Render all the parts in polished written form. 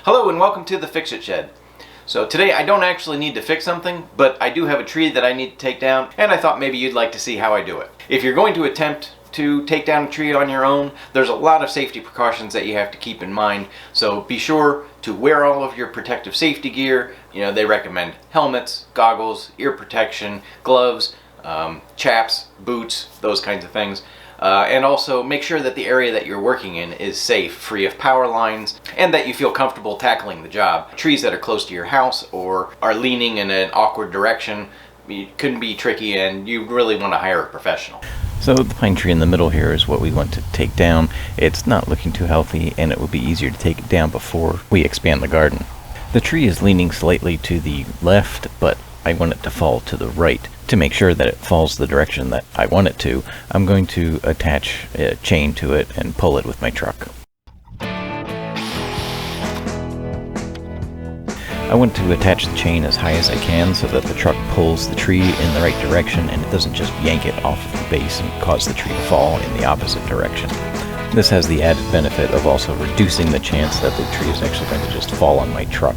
Hello and welcome to the Fix-It Shed. So today I don't actually need to fix something, but I do have a tree that I need to take down, and I thought maybe you'd like to see how I do it. If you're going to attempt to take down a tree on your own, there's a lot of safety precautions that you have to keep in mind, so be sure to wear all of your protective safety gear. You know, they recommend helmets, goggles, ear protection, gloves, chaps, boots, those kinds of things. And also make sure that the area that you're working in is safe, free of power lines, and that you feel comfortable tackling the job. Trees that are close to your house or are leaning in an awkward direction can be tricky, and you really want to hire a professional. So the pine tree in the middle here is what we want to take down. It's not looking too healthy, and it would be easier to take it down before we expand the garden. The tree is leaning slightly to the left, but I want it to fall to the right. To make sure that it falls the direction that I want it to, I'm going to attach a chain to it and pull it with my truck. I want to attach the chain as high as I can so that the truck pulls the tree in the right direction and it doesn't just yank it off of the base and cause the tree to fall in the opposite direction. This has the added benefit of also reducing the chance that the tree is actually going to just fall on my truck.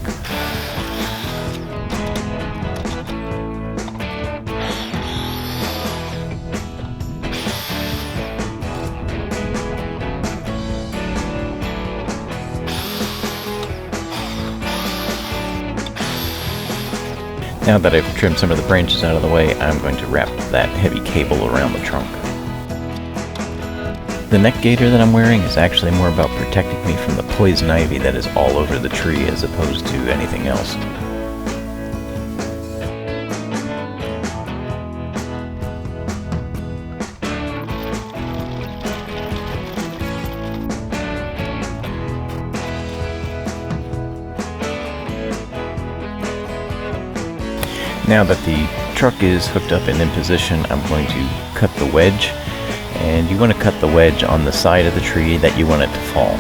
Now that I've trimmed some of the branches out of the way, I'm going to wrap that heavy cable around the trunk. The neck gaiter that I'm wearing is actually more about protecting me from the poison ivy that is all over the tree as opposed to anything else. Now that the truck is hooked up and in position, I'm going to cut the wedge, and you want to cut the wedge on the side of the tree that you want it to fall.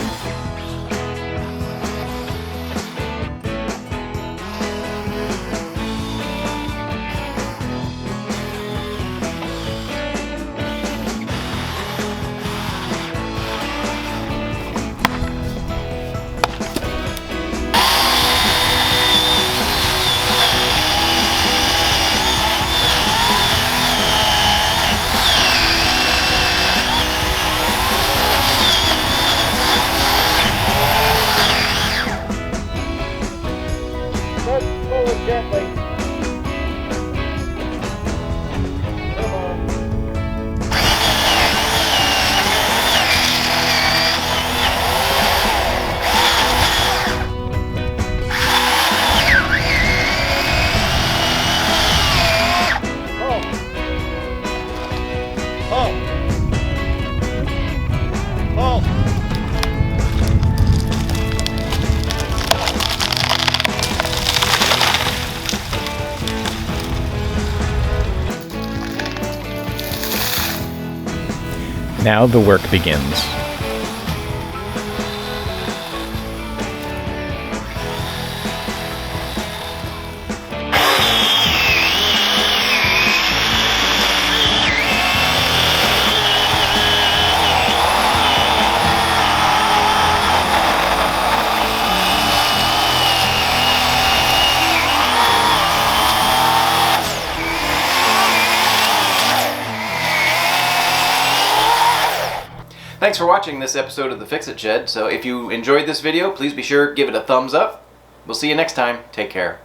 Gently. Come on. Now the work begins. Thanks for watching this episode of the Fix-It Shed. So if you enjoyed this video, please be sure to give it a thumbs up. We'll see you next time. Take care.